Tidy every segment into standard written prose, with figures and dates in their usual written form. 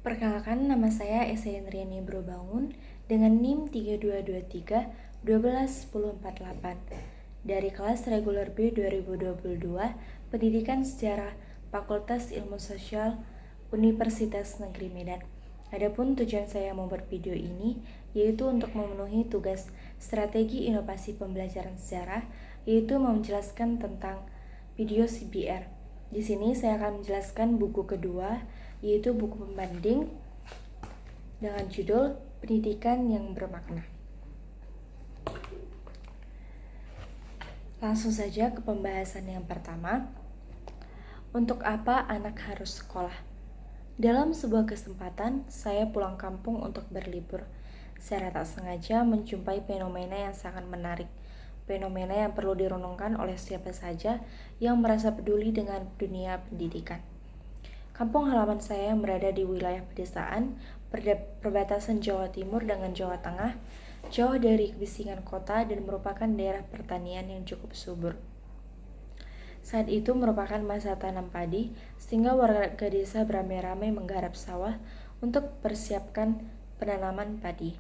Perkenalkan, nama saya Esa Indriani Brobangun dengan NIM 3223-1210448 dari kelas reguler B 2022 Pendidikan Sejarah Fakultas Ilmu Sosial Universitas Negeri Medan. Adapun tujuan saya membuat video ini yaitu untuk memenuhi tugas strategi inovasi pembelajaran sejarah, yaitu menjelaskan tentang video CBR. Di sini saya akan menjelaskan buku kedua, yaitu buku pembanding dengan judul Pendidikan yang Bermakna. Langsung saja ke pembahasan yang pertama. Untuk apa anak harus sekolah? Dalam sebuah kesempatan, saya pulang kampung untuk berlibur. Secara tak sengaja menjumpai fenomena yang sangat menarik. Fenomena yang perlu direnungkan oleh siapa saja yang merasa peduli dengan dunia pendidikan. Kampung halaman saya yang berada di wilayah pedesaan, perbatasan Jawa Timur dengan Jawa Tengah, jauh dari kebisingan kota dan merupakan daerah pertanian yang cukup subur. Saat itu merupakan masa tanam padi, sehingga warga desa beramai-ramai menggarap sawah untuk persiapkan penanaman padi.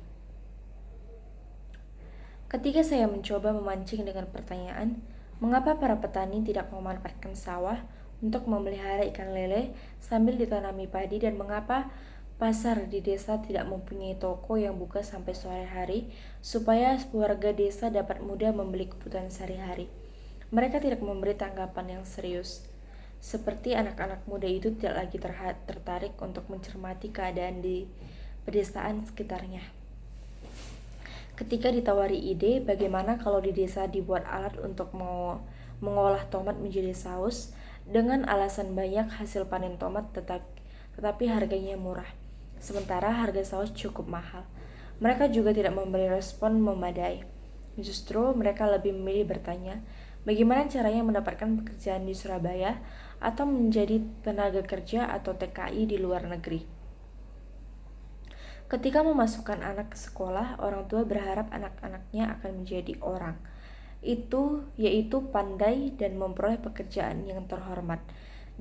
Ketika saya mencoba memancing dengan pertanyaan, mengapa para petani tidak memanfaatkan sawah untuk memelihara ikan lele sambil ditanami padi, dan mengapa pasar di desa tidak mempunyai toko yang buka sampai sore hari supaya warga desa dapat mudah membeli kebutuhan sehari-hari. Mereka tidak memberi tanggapan yang serius. Seperti anak-anak muda itu tidak lagi tertarik untuk mencermati keadaan di pedesaan sekitarnya. Ketika ditawari ide, bagaimana kalau di desa dibuat alat untuk mengolah tomat menjadi saus, dengan alasan banyak hasil panen tomat tetapi harganya murah, sementara harga saus cukup mahal. Mereka juga tidak memberi respon memadai. Justru mereka lebih memilih bertanya, bagaimana caranya mendapatkan pekerjaan di Surabaya atau menjadi tenaga kerja atau TKI di luar negeri. Ketika memasukkan anak ke sekolah, orang tua berharap anak-anaknya akan menjadi orang, yaitu pandai dan memperoleh pekerjaan yang terhormat,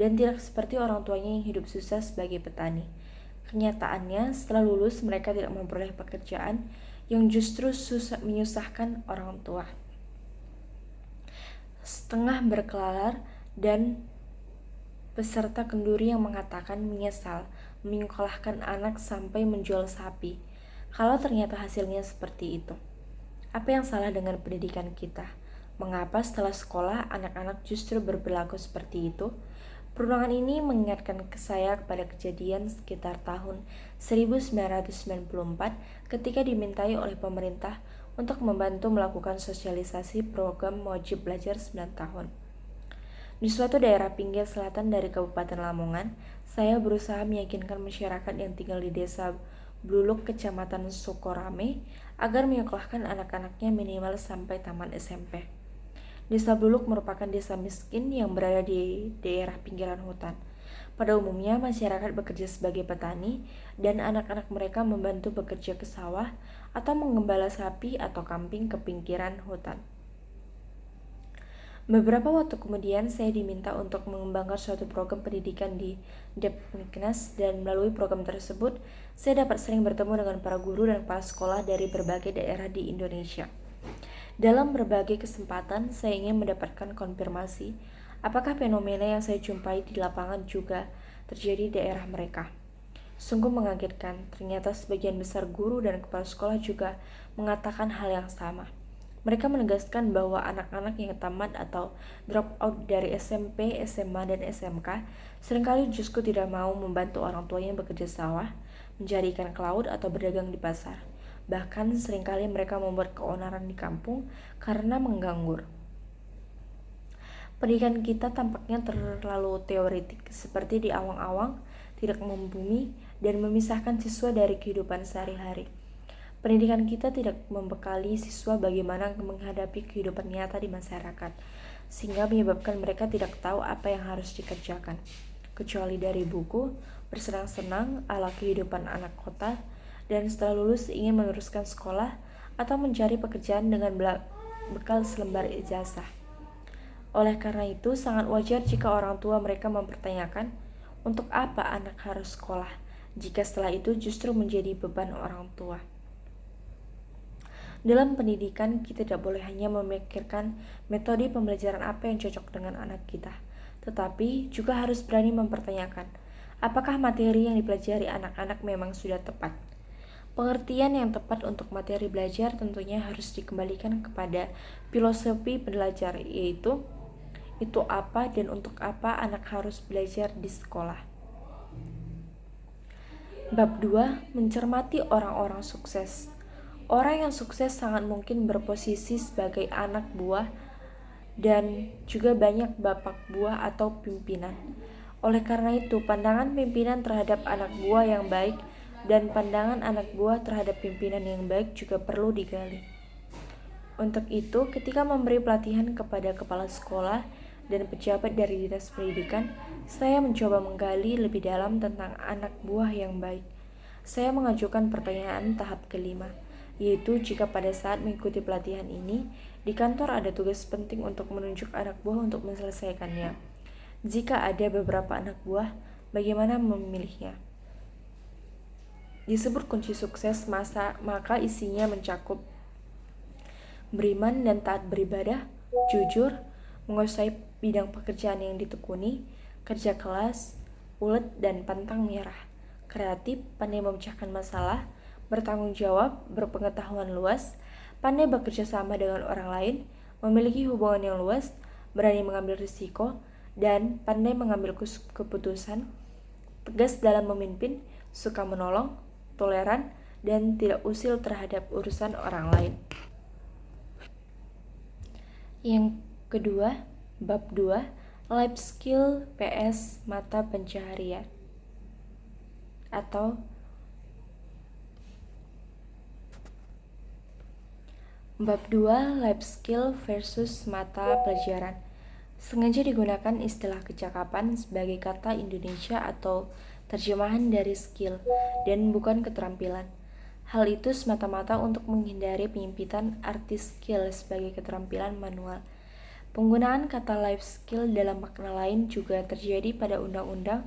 dan tidak seperti orang tuanya yang hidup susah sebagai petani. Kenyataannya, setelah lulus mereka tidak memperoleh pekerjaan yang justru menyusahkan orang tua. Setengah berkelalar dan peserta kenduri yang mengatakan menyesal menyekolahkan anak sampai menjual sapi, kalau ternyata hasilnya seperti itu. Apa yang salah dengan pendidikan kita? Mengapa setelah sekolah anak-anak justru berperilaku seperti itu? Perenungan ini mengingatkan saya kepada kejadian sekitar tahun 1994 ketika dimintai oleh pemerintah untuk membantu melakukan sosialisasi program wajib belajar 9 tahun. Di suatu daerah pinggir selatan dari Kabupaten Lamongan, saya berusaha meyakinkan masyarakat yang tinggal di desa Bluluk, Kecamatan Sukorame, agar menyekolahkan anak-anaknya minimal sampai taman SMP. Desa Bluluk merupakan desa miskin yang berada di daerah pinggiran hutan. Pada umumnya, masyarakat bekerja sebagai petani, dan anak-anak mereka membantu bekerja ke sawah atau mengembala sapi atau kambing ke pinggiran hutan. Beberapa waktu kemudian, saya diminta untuk mengembangkan suatu program pendidikan di Depniknas, dan melalui program tersebut, saya dapat sering bertemu dengan para guru dan kepala sekolah dari berbagai daerah di Indonesia. Dalam berbagai kesempatan, saya ingin mendapatkan konfirmasi apakah fenomena yang saya jumpai di lapangan juga terjadi di daerah mereka. Sungguh mengagetkan, ternyata sebagian besar guru dan kepala sekolah juga mengatakan hal yang sama. Mereka menegaskan bahwa anak-anak yang tamat atau drop out dari SMP, SMA, dan SMK seringkali justru tidak mau membantu orang tuanya bekerja sawah, mencari ikan ke laut, atau berdagang di pasar. Bahkan seringkali mereka membuat keonaran di kampung karena menganggur. Pendidikan kita tampaknya terlalu teoretik, seperti di awang-awang, tidak membumi dan memisahkan siswa dari kehidupan sehari-hari. Pendidikan kita tidak membekali siswa bagaimana menghadapi kehidupan nyata di masyarakat, sehingga menyebabkan mereka tidak tahu apa yang harus dikerjakan, kecuali dari buku, bersenang-senang ala kehidupan anak kota, dan setelah lulus ingin meneruskan sekolah atau mencari pekerjaan dengan bekal selembar ijazah. Oleh karena itu, sangat wajar jika orang tua mereka mempertanyakan, untuk apa anak harus sekolah, jika setelah itu justru menjadi beban orang tua. Dalam pendidikan, kita tidak boleh hanya memikirkan metode pembelajaran apa yang cocok dengan anak kita, tetapi juga harus berani mempertanyakan, apakah materi yang dipelajari anak-anak memang sudah tepat. Pengertian yang tepat untuk materi belajar tentunya harus dikembalikan kepada filosofi belajar, yaitu itu apa dan untuk apa anak harus belajar di sekolah. Bab 2. Mencermati orang-orang sukses. Orang yang sukses sangat mungkin berposisi sebagai anak buah dan juga banyak bapak buah atau pimpinan. Oleh karena itu, pandangan pimpinan terhadap anak buah yang baik dan pandangan anak buah terhadap pimpinan yang baik juga perlu digali. Untuk itu, ketika memberi pelatihan kepada kepala sekolah dan pejabat dari dinas pendidikan, saya mencoba menggali lebih dalam tentang anak buah yang baik. Saya mengajukan pertanyaan tahap kelima, yaitu jika pada saat mengikuti pelatihan ini, di kantor ada tugas penting untuk menunjuk anak buah untuk menyelesaikannya. Jika ada beberapa anak buah, bagaimana memilihnya? Disebut kunci sukses, maka isinya mencakup beriman dan taat beribadah, jujur, menguasai bidang pekerjaan yang ditekuni, kerja keras, ulet dan pantang menyerah, kreatif, pandai memecahkan masalah, bertanggung jawab, berpengetahuan luas, pandai bekerja sama dengan orang lain, memiliki hubungan yang luas, berani mengambil risiko, dan pandai mengambil keputusan, tegas dalam memimpin, suka menolong, toleran, dan tidak usil terhadap urusan orang lain. Yang kedua, bab 2, life skill PS mata pencaharian atau bab 2, life skill versus mata pelajaran. Sengaja digunakan istilah kecakapan sebagai kata Indonesia atau terjemahan dari skill dan bukan keterampilan. Hal itu semata-mata untuk menghindari penyempitan arti skill sebagai keterampilan manual. Penggunaan kata life skill dalam makna lain juga terjadi pada Undang-Undang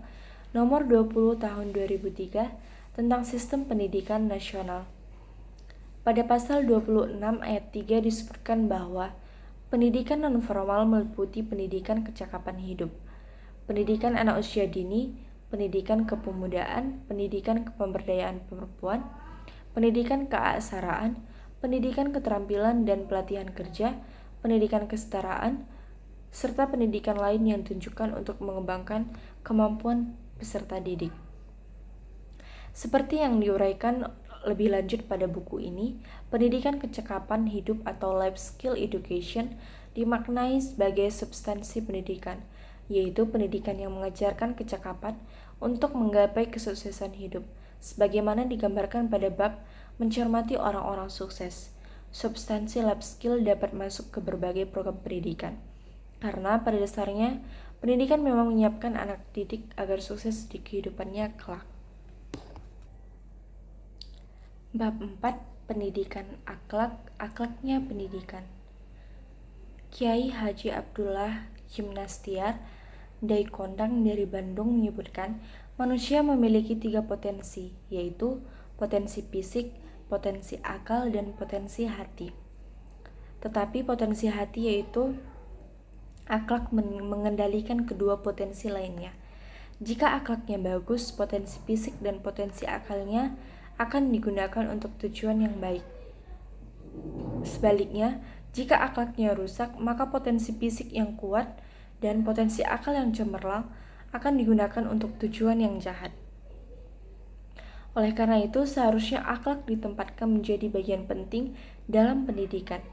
Nomor 20 Tahun 2003 tentang Sistem Pendidikan Nasional. Pada pasal 26 ayat 3 disebutkan bahwa pendidikan non-formal meliputi pendidikan kecakapan hidup, pendidikan anak usia dini, pendidikan kepemudaan, pendidikan kepemberdayaan perempuan, pendidikan keaksaraan, pendidikan keterampilan dan pelatihan kerja, pendidikan kesetaraan, serta pendidikan lain yang ditujukan untuk mengembangkan kemampuan peserta didik. Seperti yang diuraikan lebih lanjut pada buku ini, pendidikan kecakapan hidup atau life skill education dimaknai sebagai substansi pendidikan, yaitu pendidikan yang mengajarkan kecakapan untuk menggapai kesuksesan hidup, sebagaimana digambarkan pada bab mencermati orang-orang sukses. Substansi life skill dapat masuk ke berbagai program pendidikan, karena pada dasarnya pendidikan memang menyiapkan anak didik agar sukses di kehidupannya kelak. Bab 4, pendidikan akhlak, akhlaknya pendidikan. Kiai Haji Abdullah Gimnastiar Dai Kondang dari Bandung menyebutkan manusia memiliki 3 potensi, yaitu potensi fisik, potensi akal, dan potensi hati. Tetapi potensi hati yaitu akhlak mengendalikan kedua potensi lainnya. Jika akhlaknya bagus, potensi fisik dan potensi akalnya akan digunakan untuk tujuan yang baik. Sebaliknya, jika akhlaknya rusak, maka potensi fisik yang kuat dan potensi akal yang cemerlang akan digunakan untuk tujuan yang jahat. Oleh karena itu, seharusnya akhlak ditempatkan menjadi bagian penting dalam pendidikan.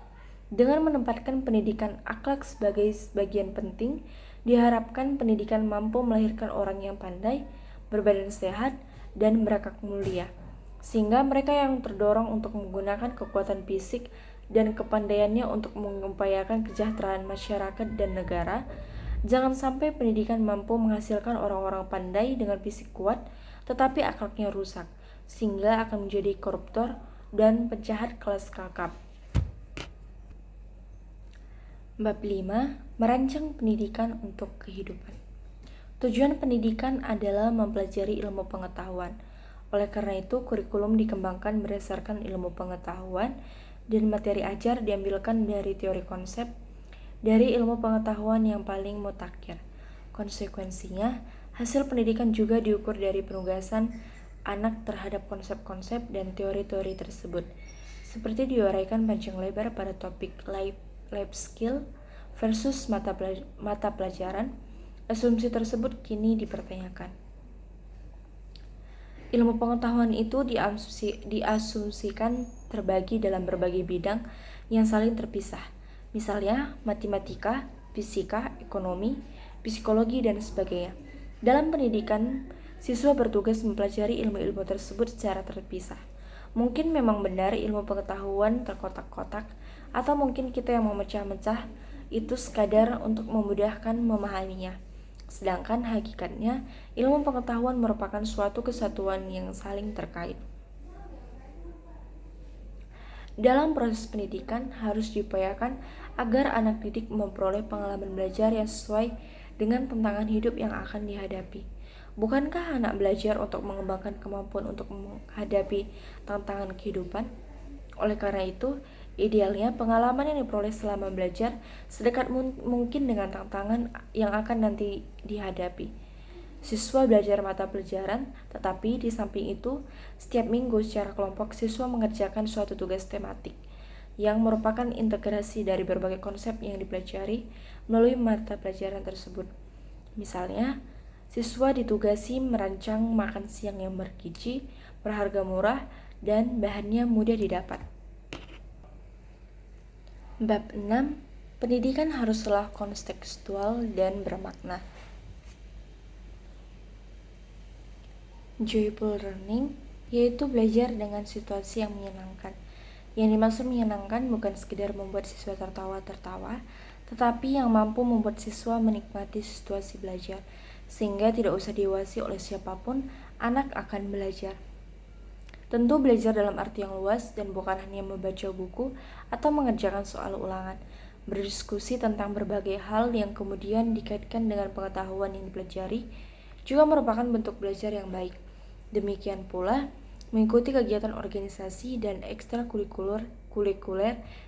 Dengan menempatkan pendidikan akhlak sebagai bagian penting, diharapkan pendidikan mampu melahirkan orang yang pandai, berbadan sehat, dan berakhlak mulia, sehingga mereka yang terdorong untuk menggunakan kekuatan fisik dan kepandaiannya untuk mengupayakan kesejahteraan masyarakat dan negara. Jangan sampai pendidikan mampu menghasilkan orang-orang pandai dengan fisik kuat, tetapi akhlaknya rusak, sehingga akan menjadi koruptor dan penjahat kelas kakap. Bab 5, merancang pendidikan untuk kehidupan. Tujuan pendidikan adalah mempelajari ilmu pengetahuan, Oleh karena itu, kurikulum dikembangkan berdasarkan ilmu pengetahuan dan materi ajar diambilkan dari teori konsep dari ilmu pengetahuan yang paling mutakhir. Konsekuensinya, hasil pendidikan juga diukur dari penugasan anak terhadap konsep-konsep dan teori-teori tersebut. Seperti diuraikan panjang lebar pada topik life skill versus mata pelajaran, asumsi tersebut kini dipertanyakan. Ilmu pengetahuan itu diasumsikan terbagi dalam berbagai bidang yang saling terpisah, misalnya matematika, fisika, ekonomi, psikologi, dan sebagainya. Dalam pendidikan, siswa bertugas mempelajari ilmu-ilmu tersebut secara terpisah. Mungkin memang benar ilmu pengetahuan terkotak-kotak, atau mungkin kita yang memecah-mecah itu sekadar untuk memudahkan memahaminya. Sedangkan hakikatnya, ilmu pengetahuan merupakan suatu kesatuan yang saling terkait. Dalam proses pendidikan harus diupayakan agar anak didik memperoleh pengalaman belajar yang sesuai dengan tantangan hidup yang akan dihadapi. Bukankah anak belajar untuk mengembangkan kemampuan untuk menghadapi tantangan kehidupan? Oleh karena itu, idealnya pengalaman yang diperoleh selama belajar sedekat mungkin dengan tantangan yang akan nanti dihadapi. Siswa belajar mata pelajaran, tetapi di samping itu, setiap minggu secara kelompok siswa mengerjakan suatu tugas tematik yang merupakan integrasi dari berbagai konsep yang dipelajari melalui mata pelajaran tersebut. Misalnya, siswa ditugasi merancang makan siang yang bergizi, berharga murah, dan bahannya mudah didapat. Bab 6. Pendidikan haruslah kontekstual dan bermakna. Joyful learning yaitu belajar dengan situasi yang menyenangkan. Yang dimaksud menyenangkan bukan sekedar membuat siswa tertawa-tertawa, tetapi yang mampu membuat siswa menikmati situasi belajar, sehingga tidak usah diawasi oleh siapapun, anak akan belajar. Tentu belajar dalam arti yang luas dan bukan hanya membaca buku atau mengerjakan soal ulangan. Berdiskusi tentang berbagai hal yang kemudian dikaitkan dengan pengetahuan yang dipelajari juga merupakan bentuk belajar yang baik. Demikian pula, mengikuti kegiatan organisasi dan ekstrakurikuler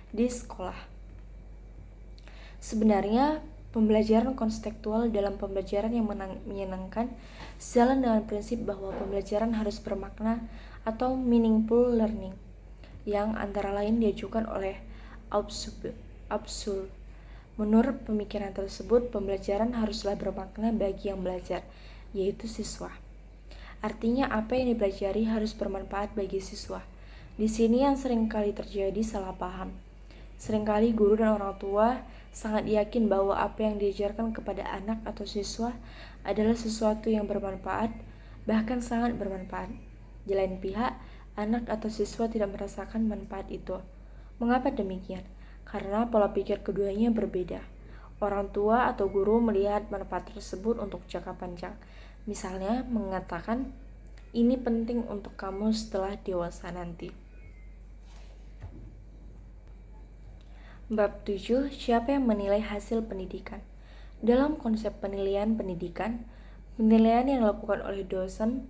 di sekolah. Sebenarnya, pembelajaran konstekstual dalam pembelajaran yang menyenangkan sejalan dengan prinsip bahwa pembelajaran harus bermakna atau meaningful learning, yang antara lain diajukan oleh Absul. Menurut pemikiran tersebut, pembelajaran haruslah bermakna bagi yang belajar, yaitu siswa. Artinya apa yang dipelajari harus bermanfaat bagi siswa. Di sini yang seringkali terjadi salah paham. Seringkali guru dan orang tua sangat yakin bahwa apa yang diajarkan kepada anak atau siswa adalah sesuatu yang bermanfaat, bahkan sangat bermanfaat. Di lain pihak, anak atau siswa tidak merasakan manfaat itu. Mengapa demikian? Karena pola pikir keduanya berbeda. Orang tua atau guru melihat manfaat tersebut untuk jangka panjang. Misalnya mengatakan, ini penting untuk kamu setelah dewasa nanti. Bab 7. Siapa yang menilai hasil pendidikan? Dalam konsep penilaian pendidikan, penilaian yang dilakukan oleh dosen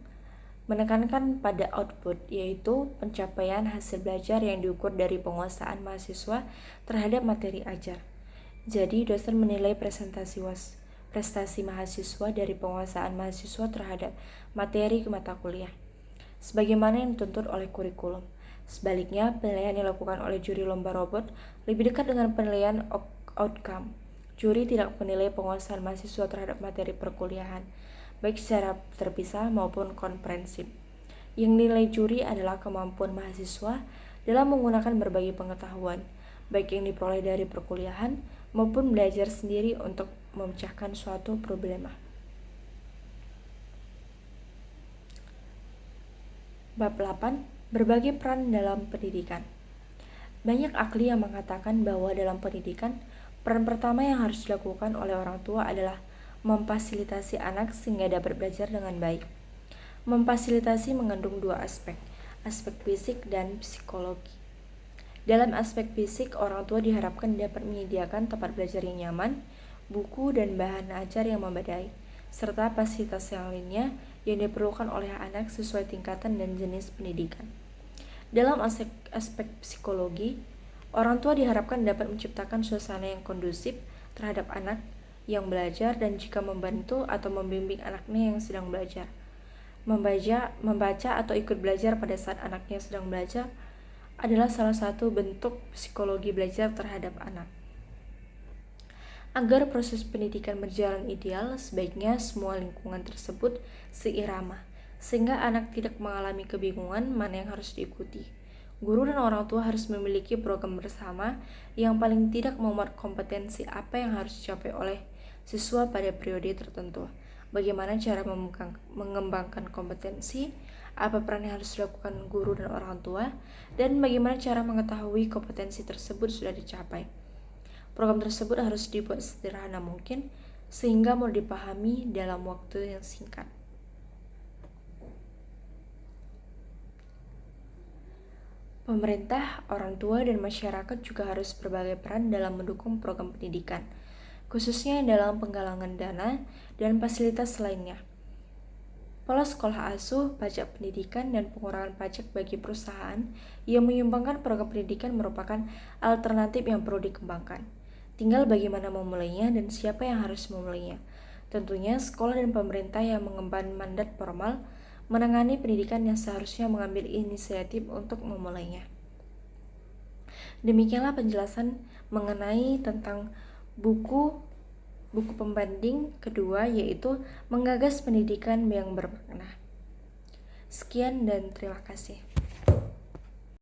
menekankan pada output, yaitu pencapaian hasil belajar yang diukur dari penguasaan mahasiswa terhadap materi ajar. Jadi, dosen menilai prestasi mahasiswa dari penguasaan mahasiswa terhadap materi mata kuliah, sebagaimana yang dituntut oleh kurikulum. Sebaliknya, penilaian yang dilakukan oleh juri lomba robot lebih dekat dengan penilaian outcome. Juri tidak menilai penguasaan mahasiswa terhadap materi perkuliahan, baik secara terpisah maupun komprehensif. Yang nilai juri adalah kemampuan mahasiswa dalam menggunakan berbagai pengetahuan, baik yang diperoleh dari perkuliahan maupun belajar sendiri untuk memecahkan suatu problema. Bab 8. Berbagai peran dalam pendidikan. Banyak ahli yang mengatakan bahwa dalam pendidikan, peran pertama yang harus dilakukan oleh orang tua adalah memfasilitasi anak sehingga dapat belajar dengan baik. Memfasilitasi mengandung dua aspek fisik dan psikologi. Dalam aspek fisik, orang tua diharapkan dapat menyediakan tempat belajar yang nyaman, buku dan bahan ajar yang memadai, serta fasilitas yang lainnya yang diperlukan oleh anak sesuai tingkatan dan jenis pendidikan. Dalam aspek psikologi, orang tua diharapkan dapat menciptakan suasana yang kondusif terhadap anak yang belajar dan jika membantu atau membimbing anaknya yang sedang belajar. Membaca atau ikut belajar pada saat anaknya sedang belajar adalah salah satu bentuk psikologi belajar terhadap anak. Agar proses pendidikan berjalan ideal, sebaiknya semua lingkungan tersebut seirama, sehingga anak tidak mengalami kebingungan mana yang harus diikuti. Guru dan orang tua harus memiliki program bersama yang paling tidak memuat kompetensi apa yang harus dicapai oleh siswa pada periode tertentu. Bagaimana cara mengembangkan kompetensi, apa peran yang harus dilakukan guru dan orang tua, dan bagaimana cara mengetahui kompetensi tersebut sudah dicapai. Program tersebut harus dibuat sederhana mungkin sehingga mudah dipahami dalam waktu yang singkat. Pemerintah, orang tua, dan masyarakat juga harus berbagai peran dalam mendukung program pendidikan, khususnya dalam penggalangan dana dan fasilitas lainnya. Pola sekolah asuh, pajak pendidikan, dan pengurangan pajak bagi perusahaan yang menyumbangkan program pendidikan merupakan alternatif yang perlu dikembangkan. Tinggal bagaimana memulainya dan siapa yang harus memulainya. Tentunya sekolah dan pemerintah yang mengemban mandat formal menangani pendidikan yang seharusnya mengambil inisiatif untuk memulainya. Demikianlah penjelasan mengenai tentang buku pembanding kedua, yaitu Menggagas Pendidikan yang Bermakna. Sekian dan terima kasih.